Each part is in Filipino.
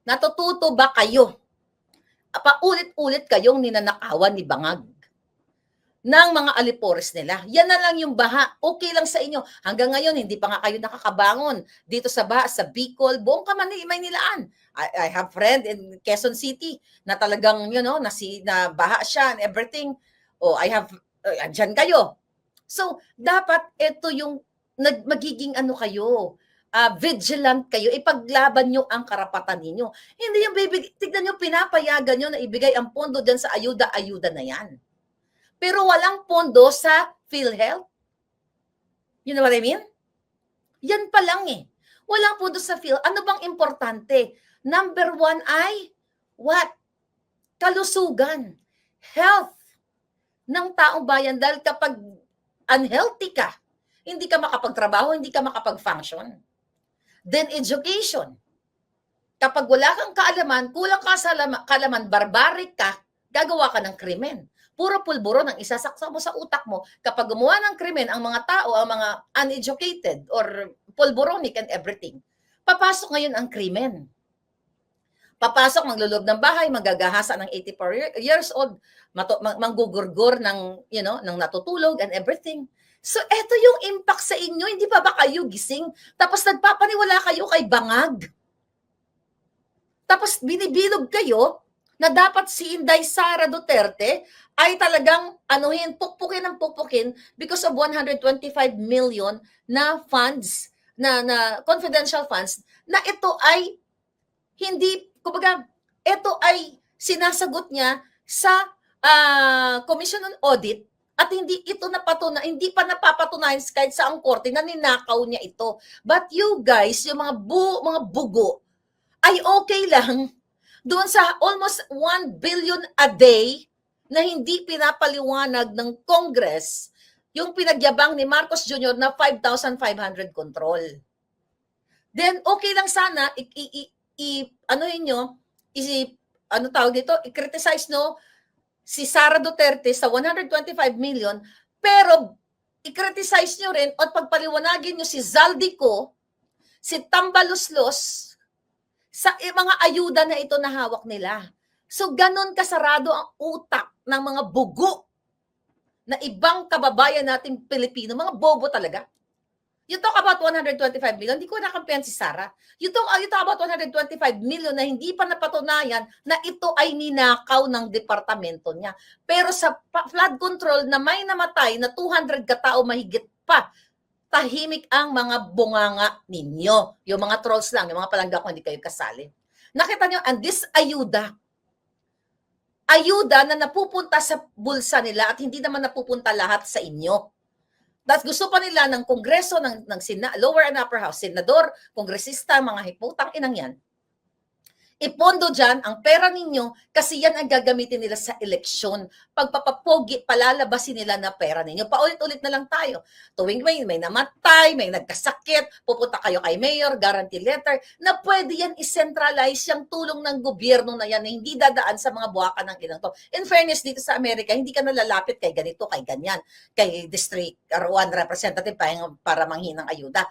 Natututo ba kayo? Paulit-ulit kayong ninanakawan ni Bangag ng mga alipores nila. Yan na lang yung baha. Okay lang sa inyo. Hanggang ngayon, hindi pa nga kayo nakakabangon dito sa baha, sa Bicol, buong Maynilaan. I have friend in Quezon City na talagang, na baha siya and everything. I have, andyan kayo. So, dapat ito yung magiging kayo, vigilant kayo, ipaglaban nyo ang karapatan ninyo. Hindi yung tignan nyo, pinapayagan nyo na ibigay ang pondo dyan sa ayuda-ayuda na yan. Pero walang pondo sa PhilHealth. You know what I mean? Yan pa lang eh. Walang pondo sa PhilHealth. Ano bang importante? Number 1 ay, what? Kalusugan. Health ng taong bayan. Dahil kapag unhealthy ka, hindi ka makapagtrabaho, hindi ka makapag-function. Then education. Kapag wala kang kaalaman, kulang ka sa kaalaman, barbaric ka, gagawa ka ng krimen. Puro pulburo ng isasaksak mo sa utak mo. Kapag gumawa ng krimen, ang mga tao, ang mga uneducated or pulboronic and everything, papasok ngayon ang krimen. Papasok, magluloob ng bahay, magagahasa ng 84 years old, manggugurgur ng, ng natutulog and everything. So, eto yung impact sa inyo. Hindi pa ba kayo gising? Tapos nagpapaniwala kayo kay Bangag. Tapos binibilog kayo na dapat si Inday Sara Duterte ay talagang pukpukin ng pukpukin because of 125 million na funds, na confidential funds, na ito ay hindi, kumbaga, ito ay sinasagot niya sa Commission on Audit at hindi pa napapatunayan kahit sa ang korte na ninakaw niya ito. But you guys, yung mga bugo, ay okay lang doon sa almost 1 billion a day na hindi pinapaliwanag ng Congress yung pinagyabang ni Marcos Jr. na 5,500 control. Then okay lang sana i-criticize si Sara Duterte sa 125 million, pero i-criticize nyo rin at pagpaliwanagin nyo si Zaldico, si Tambaluslos, sa mga ayuda na ito na hawak nila. So, ganon kasarado ang utak ng mga bugo na ibang kababayan nating Pilipino, mga bobo talaga. You talk about 125 million, hindi ko nakampihan si Sara. You talk about 125 million na hindi pa napatunayan na ito ay ninakaw ng departamento niya. Pero sa flood control na may namatay na 200 katao mahigit pa, tahimik ang mga bunganga ninyo. Yung mga trolls lang, yung mga palangga ko hindi kayo kasali. Nakita nyo, and this ayuda na napupunta sa bulsa nila at hindi naman napupunta lahat sa inyo. Tapos gusto pa nila ng Kongreso, ng lower and upper house, senador, kongresista, mga hiputang inang yan, ipondo dyan ang pera ninyo kasi yan ang gagamitin nila sa eleksyon. Pagpapapogi, palalabasin nila na pera ninyo. Paulit-ulit na lang tayo. Tuwing may namatay, may nagkasakit, pupunta kayo kay mayor, guarantee letter, na pwede yan i-centralize yung tulong ng gobyerno na yan na hindi dadaan sa mga buwakan ng ilang to. In fairness, dito sa Amerika, hindi ka nalalapit kay ganito, kay ganyan, kay district or one representative para manghinang ayuda.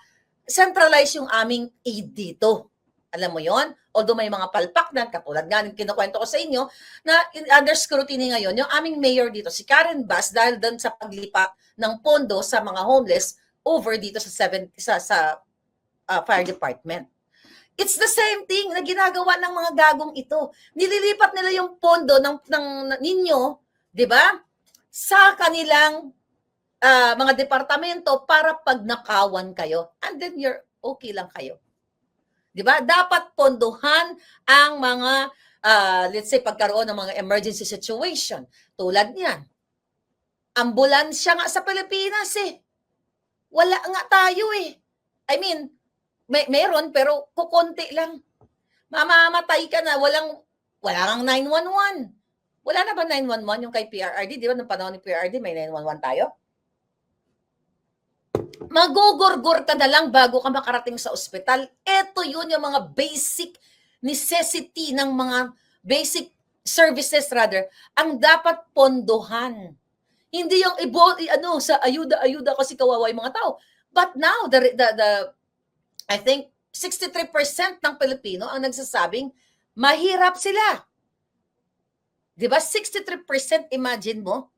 Centralize yung aming aid dito. Alam mo yon? Although may mga palpak na, katulad nga ng kinukwento ko sa inyo, na under scrutiny ngayon, yung aming mayor dito, si Karen Bass, dahil doon sa paglipa ng pondo sa mga homeless over dito sa fire department. It's the same thing na ginagawa ng mga gagong ito. Nililipat nila yung pondo ng ninyo, di ba? Sa kanilang mga departamento para pagnakawan kayo. And then you're okay lang kayo. Diba? Dapat pondohan ang mga, let's say, pagkaroon ng mga emergency situation. Tulad niyan. Ambulansya nga sa Pilipinas eh. Wala nga tayo eh. I mean, meron pero kukonti lang. Mamamatay ka na, wala kang 911. Wala na ba 911 yung kay PRRD? Di ba nung panahon ni PRRD may 911 tayo? Magugurgur ka na lang bago ka makarating sa ospital. Ito yun yung mga basic necessity ng mga basic services rather ang dapat pondohan. Hindi yung sa ayuda kasi kawawa yung mga tao. But now I think 63% ng Pilipino ang nagsasabing Mahirap sila. Di ba? 63%, imagine mo.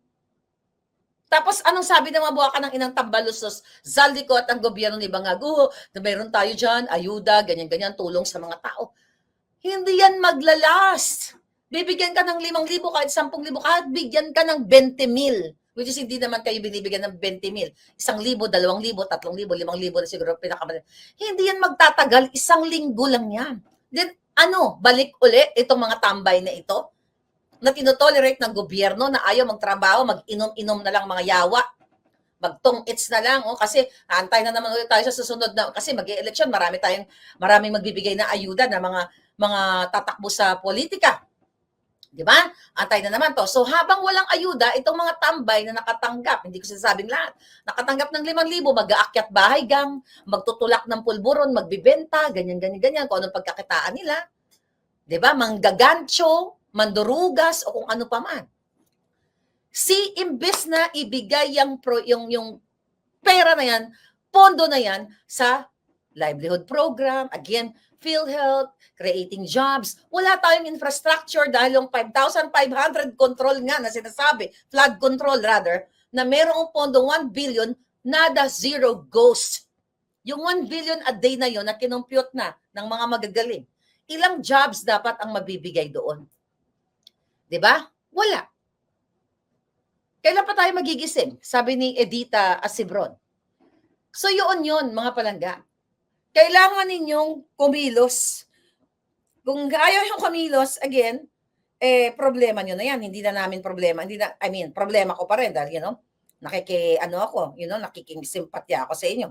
Tapos anong sabi ng mga buwakan ng inang Tambaluslos, Zaldico at ang gobyerno ni Bangago, na mayroon tayo dyan, ayuda, ganyan-ganyan, tulong sa mga tao. Hindi yan maglalast. Bibigyan ka ng 5,000, kahit 10,000, kahit bigyan ka ng 20,000. Which is hindi naman kayo binibigyan ng 20,000. 1,000, 2,000, 3,000, 5,000 na siguro pinakamalaki. Hindi yan magtatagal, 1 linggo lang yan. Then balik uli itong mga tambay na ito na tinotolerate ng gobyerno na ayaw magtrabaho, mag-inom-inom na lang mga yawa, magtong-its na lang, kasi antay na naman ulit tayo sa susunod na, kasi mag-e-election, maraming magbibigay na ayuda na mga tatakbo sa politika. Di ba? Antay na naman to. So habang walang ayuda, itong mga tambay na nakatanggap, hindi ko sinasabing lahat, nakatanggap ng 5,000, mag-aakyat bahay gang, magtutulak ng pulburon, magbibenta, ganyan, kung anong pagkakitaan nila. Di ba? Manggagancho, mandurugas, o kung ano pa man. Imbes na ibigay yung pera na yan, pondo na yan sa livelihood program, again, PhilHealth, creating jobs. Wala tayong infrastructure dahil yung 5,500 control nga na sinasabi, flood control rather, na merong pondo 1 billion, nada, zero goes. Yung 1 billion a day na yon na kinumpute na ng mga magagaling. Ilang jobs dapat ang mabibigay doon? 'Di ba? Wala. Kailan pa tayo magigising? Sabi ni Edita Asibron. So yun, mga palangga. Kailangan ninyong kumilos. Kung ayaw yung kumilos, again, problema nyo na yan. Hindi na namin problema. Problema ko pa rin dahil, nakikisimpatya ako sa inyo.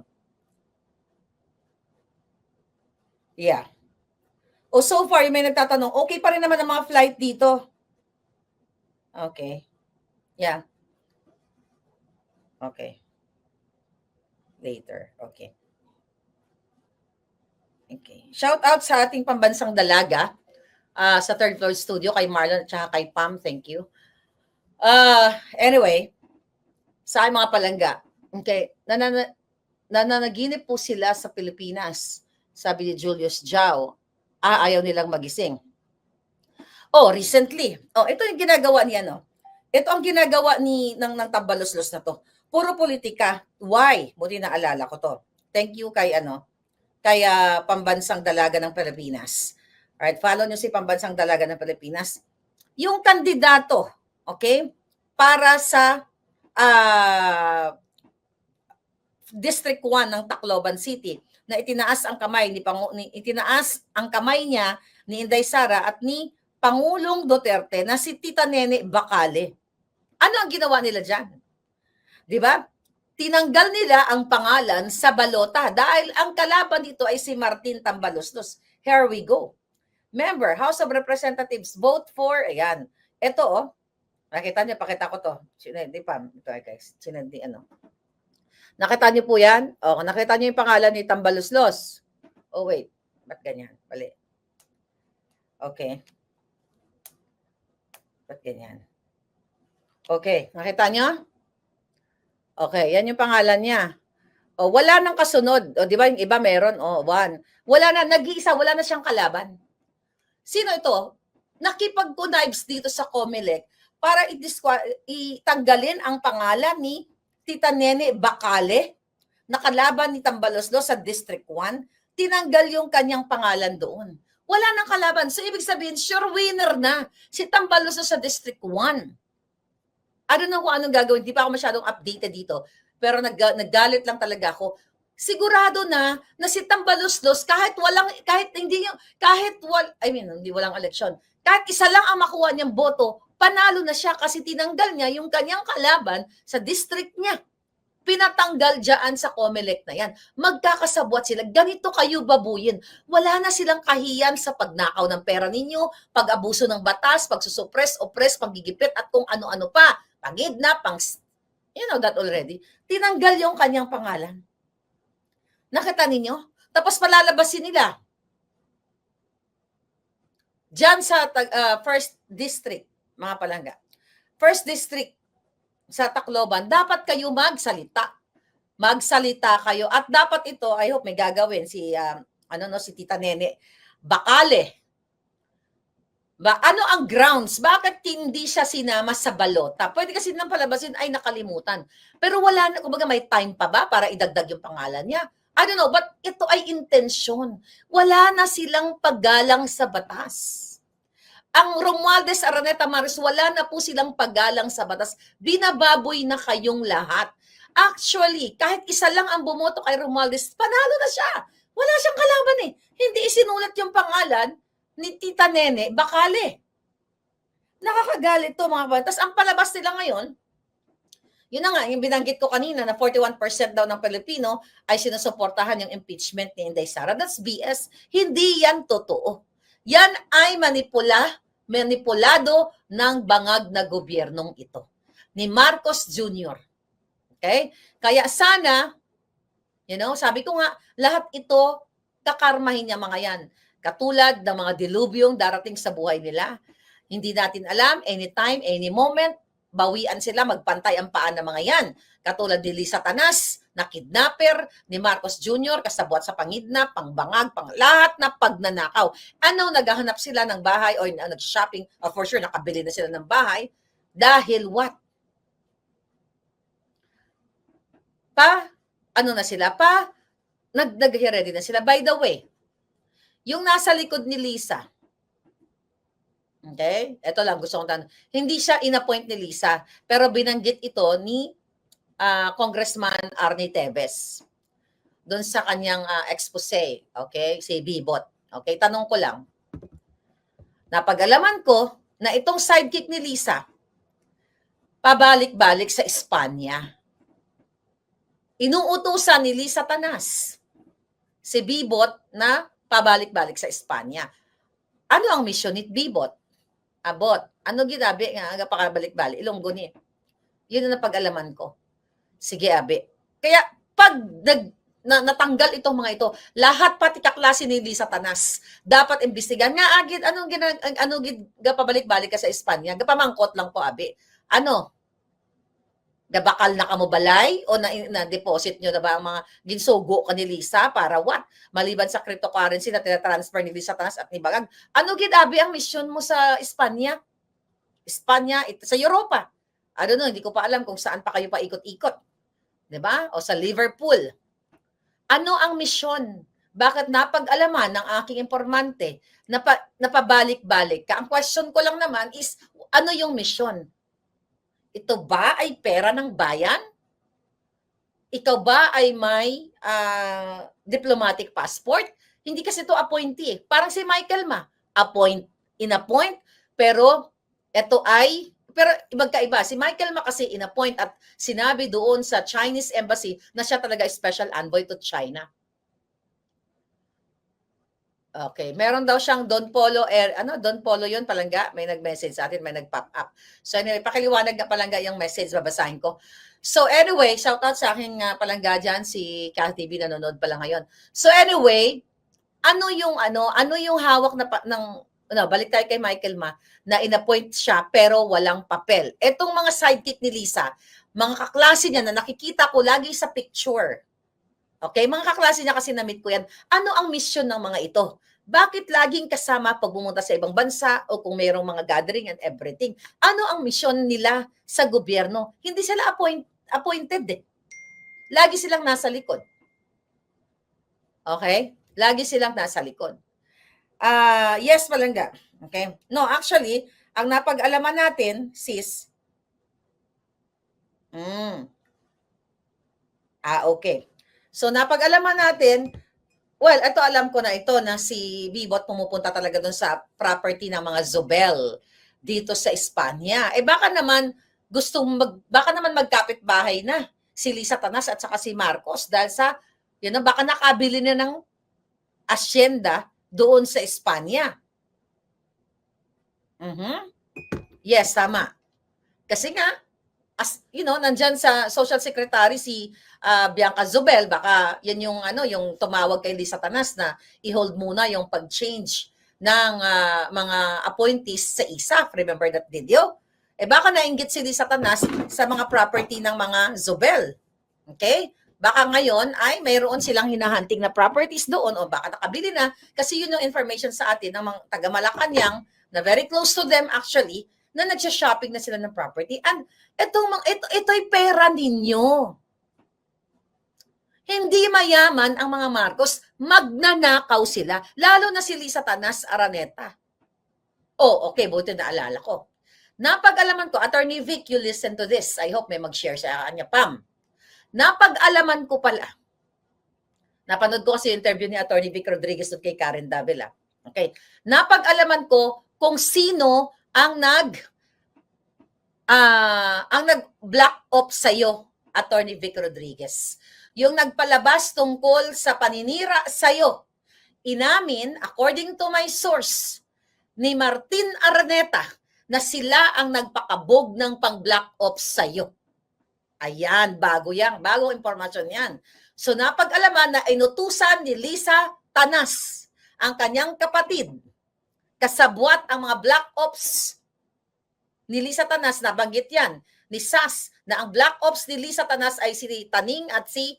Yeah. So far, may nagtatanong, okay pa rin naman ang mga flight dito. Okay. Yeah. Okay. Later. Okay. Okay. Shout out sa ating pambansang dalaga sa third floor studio kay Marlon at saka kay Pam. Thank you. Anyway, sa mga palangga. Okay. Nananaginip po sila sa Pilipinas. Sabi ni Julius Jao. Ayaw nilang magising. Recently. Ito yung ginagawa niya, no? Ito ang ginagawa ng Tambaluslos na to. Puro politika. Why? Buti na alala ko to. Thank you kay Pambansang Dalaga ng Pilipinas. Alright, follow nyo si Pambansang Dalaga ng Pilipinas. Yung kandidato, okay, para sa District 1 ng Tacloban City na itinaas ang kamay niya ni Inday Sara at ni Pangulong Duterte na si Tita Nene Bacale. Ano ang ginawa nila dyan? Di ba? Tinanggal nila ang pangalan sa balota dahil ang kalaban dito ay si Martin Tambaluslos. Here we go. Member, House of Representatives, vote for, ayan. Ito, nakita niyo, pakita ko to. Hindi pa, ito guys. Nakita niyo po yan? Nakita niyo yung pangalan ni Tambaluslos. Wait. Ba't ganyan? Bali. Okay. Ba't ganyan? Okay, nakita niyo? Okay, yan yung pangalan niya. Wala nang kasunod. Di ba yung iba meron? One. Wala na, nag-iisa, wala na siyang kalaban. Sino ito? Nakipag-connives dito sa COMELEC para itanggalin ang pangalan ni Tita Nene Bacale, nakalaban ni Tambaluslos sa District 1. Tinanggal yung kanyang pangalan doon. Wala nang kalaban. So, ibig sabihin, sure winner na si Tambaluslos sa District 1. I don't know kung anong gagawin. Di pa ako masyadong updated dito. Pero naggalit lang talaga ako. Sigurado na si Tambaluslos hindi walang eleksyon. Kahit isa lang ang makuha niyang boto, panalo na siya kasi tinanggal niya yung kanyang kalaban sa district niya. Pinatanggal dyan sa COMELEC na yan. Magkakasabwat sila. Ganito kayo babuyin. Wala na silang kahiyan sa pagnakaw ng pera ninyo, pag-abuso ng batas, pagsusuppress, oppress, panggigipit, at kung ano-ano pa. Pangidnap, you know that already. Tinanggal yung kanyang pangalan. Nakita ninyo? Tapos palalabasin nila. Diyan sa First District, mga palangga. First District sa Tacloban, dapat kayo magsalita. Magsalita kayo. At dapat ito, I hope may gagawin si Tita Nene Bacale. Ano ang grounds? Bakit hindi siya sinama sa balota? Pwede kasi nang palabasin ay nakalimutan. Pero wala na, kumbaga may time pa ba para idagdag yung pangalan niya? I don't know, but ito ay intensyon. Wala na silang paggalang sa batas. Ang Romualdez Araneta Maris, wala na po silang paggalang sa batas. Binababoy na kayong lahat. Actually, kahit isa lang ang bumoto kay Romualdez, panalo na siya. Wala siyang kalaban eh. Hindi isinulat yung pangalan ni Tita Nene Bakale. Nakakagalit to mga kapatid. Tapos ang palabas nila ngayon, yun na nga, yung binanggit ko kanina na 41% daw ng Pilipino ay sinusuportahan yung impeachment ni Inday Sara. That's BS. Hindi yan totoo. Yan ay manipulado ng bangag na gobyernong ito ni Marcos Jr. Okay? Kaya sana, sabi ko nga, lahat ito kakarmahin niya mga yan. Katulad ng mga dilubyong darating sa buhay nila. Hindi natin alam, anytime, any moment, bawian sila, magpantay ang paan ng mga yan. Katulad ni Lisa Tanas, na kidnapper, ni Marcos Jr., kasabwat sa pangidnap, pangbangag, lahat na pagnanakaw. Ano, naghahanap sila ng bahay o nag-shopping, or for sure, nakabili na sila ng bahay. Dahil what? Nag-ready na sila. By the way, yung nasa likod ni Lisa, okay? Ito lang gusto kong tanong. Hindi siya in-appoint ni Lisa, pero binanggit ito ni Congressman Arnie Tevez doon sa kanyang expose, okay? Si Bibot. Okay, tanong ko lang. Napag-alaman ko na itong sidekick ni Lisa pabalik-balik sa Espanya. Inuutusan ni Lisa Tanas si Bibot na pabalik-balik sa Espanya. Ano ang misyon ni Bibot? Abot. Ano ginabi nga pakabalik-balik? Ilonggo ni. Yun ang napag-alaman ko. Sige, abi. Kaya pag natanggal itong mga ito, lahat pati kaklase ni Lisa Tanas, dapat imbestigan nga agid ano gid pabalik-balik ka sa Espanya. Gapamangkot lang po, abi. Ano? Gabakal na kamo balay o na-deposit nyo na ba ang mga ginsugo ka ni Lisa para what? Maliban sa cryptocurrency na tinatransfer ni Lisa Tanas at ni Bagag. Ano gidabi ang mission mo sa Espanya? Sa Europa. I don't know, hindi ko pa alam kung saan pa kayo pa ikot-ikot. 'Di ba? O sa Liverpool. Ano ang mission? Bakit napag-alaman ng aking informante na pabalik-balik ka? Ang question ko lang naman is, ano yung mission? Ito ba ay pera ng bayan? Ikaw ba ay may diplomatic passport? Hindi kasi ito appointee. Parang si Michael Ma. In-appoint, pero magkaiba. Si Michael Ma kasi in-appoint at sinabi doon sa Chinese embassy na siya talaga special envoy to China. Okay, meron daw siyang Don Polo Don Polo 'yon, Palangga, may nag-message sa atin, may nag-pop up. So anyway, pakiliwanag na Palangga yung message, babasahin ko. So anyway, shout out sa aking Palangga diyan, si Kat TV nanonood pa lang ngayon. So anyway, ano yung hawak balik tayo kay Michael Ma, na in-appoint siya pero walang papel. Etong mga sidekick ni Lisa, mga kaklase niya na nakikita ko lagi sa picture. Okay, mga kaklase niya kasi na-meet ko yan. Ano ang mission ng mga ito? Bakit laging kasama pag pumunta sa ibang bansa o kung mayroong mga gathering and everything? Ano ang mission nila sa gobyerno? Hindi sila appointed eh. Lagi silang nasa likod. Okay? Lagi silang nasa likod. Yes, Palangga. Okay? No, actually, ang napag-alaman natin, sis, okay. So, napag-alaman natin, well, ito alam ko na ito na si Bibot pumupunta talaga doon sa property ng mga Zobel dito sa Espanya. Baka naman magkapit-bahay na si Lisa Tanas at saka si Marcos dahil sa, baka nakabili na ng asyenda doon sa Espanya. Yes, tama. Kasi nga, nandyan sa Social Secretary si Bianca Zobel, baka yan yung tumawag kay Lisa Tanas na i-hold muna yung pag-change ng mga appointees sa ISAF. Remember that video? Baka nainggit si Lisa Tanas sa mga property ng mga Zobel. Okay? Baka ngayon ay mayroon silang hinahunting na properties doon o baka nakabili na kasi yun yung information sa atin ng mga taga-Malacanang na very close to them actually, na nagsha-shopping na sila ng property. And ito'y pera ninyo. Hindi mayaman ang mga Marcos, magnanakaw sila. Lalo na si Lisa Tanas Araneta. Oh, okay, buti naalala ko. Napag-alaman ko, Attorney Vic, you listen to this. I hope may mag-share sa kanya, Pam. Napag-alaman ko pala. Napanood ko kasi yung interview ni Attorney Vic Rodriguez at kay Karen Davila. Okay. Napag-alaman ko kung sino ang nag-black ops sa'yo, Attorney Vic Rodriguez. Yung nagpalabas tungkol sa paninira sa'yo. Inamin, according to my source, ni Martin Araneta, na sila ang nagpakabog ng pang-black ops sa'yo. Ayan, bago yan. Bagong impormasyon yan. So napag-alaman na inutusan ni Lisa Tanas, ang kanyang kapatid, kasabwat ang mga black ops ni Lisa Tanas, nabanggit yan, ni SAS, na ang black ops ni Lisa Tanas ay si Taning at si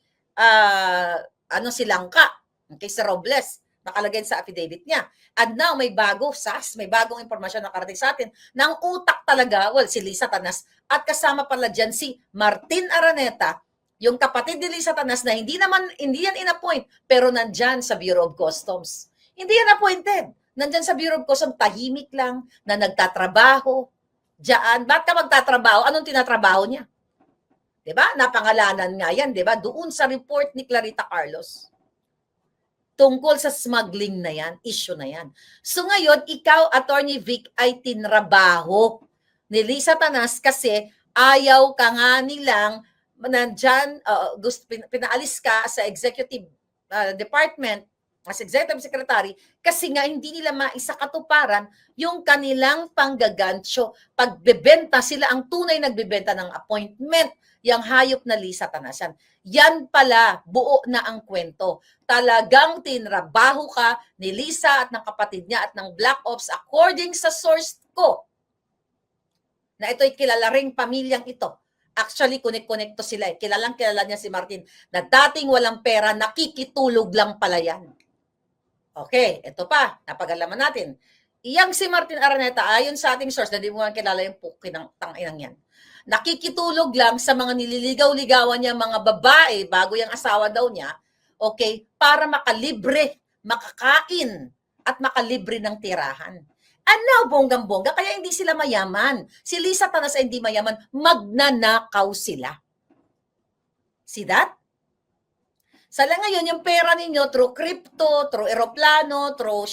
Langka, okay, si Robles, nakalagay sa affidavit niya. And now may bago, SAS, may bagong impormasyon na karating sa atin, na ang utak talaga, well, si Lisa Tanas, at kasama pala dyan si Martin Araneta, yung kapatid ni Lisa Tanas na hindi yan in-appoint, pero nandyan sa Bureau of Customs. Hindi yan appointed. Nandyan sa Bureau of Customs, tahimik lang, na nagtatrabaho. Diyan, ba't ka magtatrabaho? Anong tinatrabaho niya? Diba? Napangalanan nga yan, diba? Doon sa report ni Clarita Carlos. Tungkol sa smuggling na yan, issue na yan. So ngayon, ikaw, Attorney Vic, ay tinrabaho ni Lisa Tanas kasi ayaw ka nga nilang nandyan, pinaalis ka sa executive department as executive secretary kasi nga hindi nila maisakatuparan yung kanilang panggagancho. Pagbebenta, sila ang tunay nagbebenta ng appointment, yung hayop na Lisa Tanasan. Yan pala, buo na ang kwento. Talagang tinrabaho ka ni Lisa at ng kapatid niya at ng Black Ops according sa source ko. Na ito'y kilala ring pamilyang ito. Actually, connect-connect to sila. Kilala niya si Martin na dating walang pera, nakikitulog lang pala yan. Okay, ito pa, napag-alaman natin. Iyang si Martin Araneta, ayon sa ating source, na di mo nga kilala yung pukinang tanginang yan. Nakikitulog lang sa mga nililigaw-ligawan niya, mga babae, bago yung asawa daw niya, okay, para makalibre, makakain, at makalibre ng tirahan. And now, bonggang-bongga, kaya hindi sila mayaman. Si Lisa Tanas ay hindi mayaman, magnanakaw sila. See that? Sala ngayon, yung pera ninyo through crypto, through eroplano, through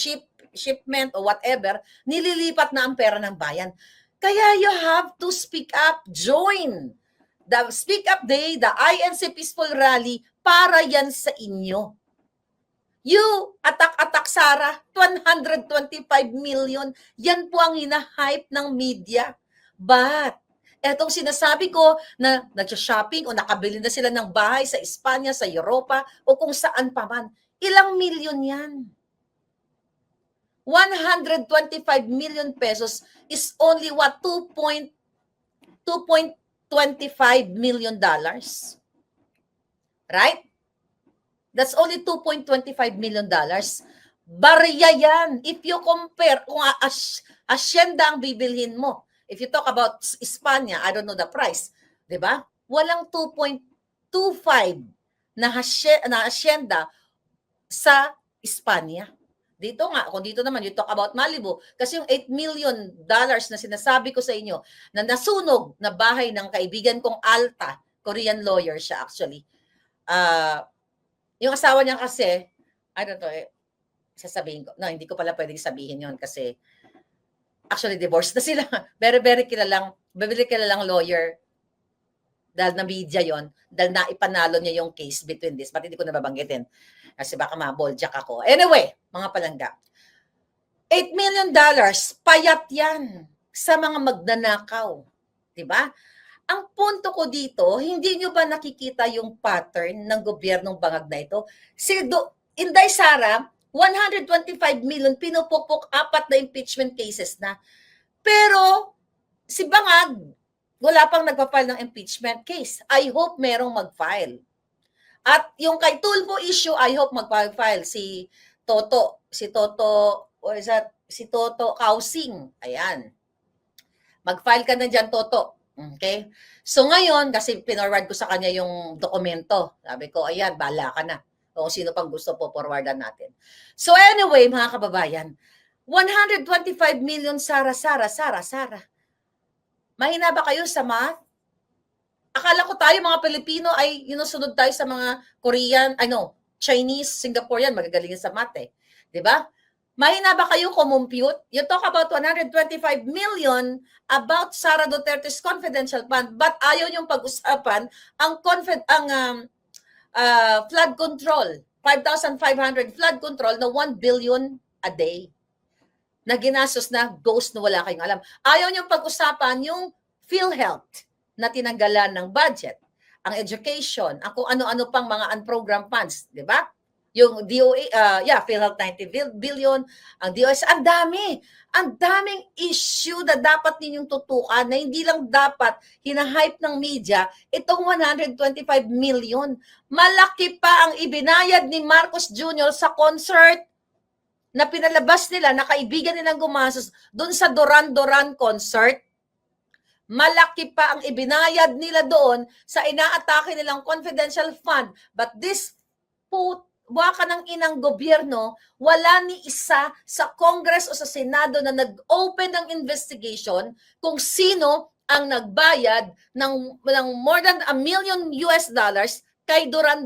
shipment or whatever, nililipat na ang pera ng bayan. Kaya you have to speak up, join the Speak Up Day, the INC Peaceful Rally, para yan sa inyo. You, atak-atak Sara, 125 million, yan po ang hina-hype ng media. But, etong sinasabi ko na nagsha-shopping o nakabili na sila ng bahay sa Espanya, sa Europa, o kung saan pa man, ilang milyon yan? 125 million pesos is only what, 2.25 million dollars. Right? That's only 2.25 million dollars. Barya yan. If you compare, kung asyenda ang bibilhin mo, if you talk about Espanya, I don't know the price, di ba? Walang 2.25 na asyenda sa Espanya. Dito nga, kung dito naman, you talk about Malibu, kasi yung $8 million na sinasabi ko sa inyo, na nasunog na bahay ng kaibigan kong Alta, Korean lawyer siya actually. Yung asawa niya kasi, I don't know, sasabihin ko, no, hindi ko pala pwedeng sabihin yon kasi actually divorced na sila. Very, very kilalang lawyer. Dahil na media yon, dahil naipanalo niya yung case between this, but hindi ko nababanggitin. Kasi baka maboljak ako. Anyway, mga palangga, $8 million, payat yan sa mga magnanakaw. Diba? Ang punto ko dito, hindi nyo ba nakikita yung pattern ng gobyernong bangag na ito? Si Inday Sara, 125 million, pinupukpok 4 na impeachment cases na. Pero, si Bangag, wala pang nagpa-file ng impeachment case. I hope merong mag-file. At yung kay Tulfo issue, I hope mag-file si Toto or is that si Toto Kausing. Ayan. Mag-file ka na dyan, Toto. Okay? So ngayon, kasi pinorward ko sa kanya yung dokumento. Sabi ko, ayan, bala ka na. O sino pang gusto po, forwardan natin. So anyway, mga kababayan, 125 million Sara. Mahina ba kayo sa math? Akala ko tayo mga Pilipino ay sinusunod tayo sa mga Korean, Chinese, Singaporean, magagaling sa math eh. 'Di ba? Mahina ba kayo compute? You talk about 125 million about Sara Duterte's confidential fund, but ayaw yung pag-usapan ang flood control, 5,500 flood control na 1 billion a day na ginastos na ghost na wala kayong alam. Ayaw niyong pag-usapan yung PhilHealth na tinanggalan ng budget, ang education, ang kung ano-ano pang mga unprogrammed funds, di ba? Yung DOA, PhilHealth 90 billion, ang DOS, ang daming issue na dapat ninyong tutukan na hindi lang dapat hinahype ng media, itong 125 million. Malaki pa ang ibinayad ni Marcos Jr. sa concert na pinalabas nila, na kaibigan nilang gumastos doon sa Duran concert. Malaki pa ang ibinayad nila doon sa inaatake nilang confidential fund. But this waka ng inang gobyerno, wala ni isa sa Congress o sa Senado na nag-open ng investigation kung sino ang nagbayad ng more than $1 million kay Duran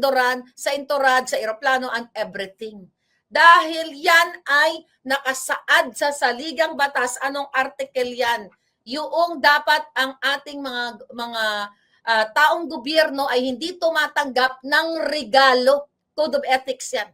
sa Entorad, sa eroplano and everything. Dahil yan ay nakasaad sa saligang batas. Anong article yan? Yung dapat ang ating mga taong gobyerno ay hindi tumatanggap ng regalo. Code of Ethics yan.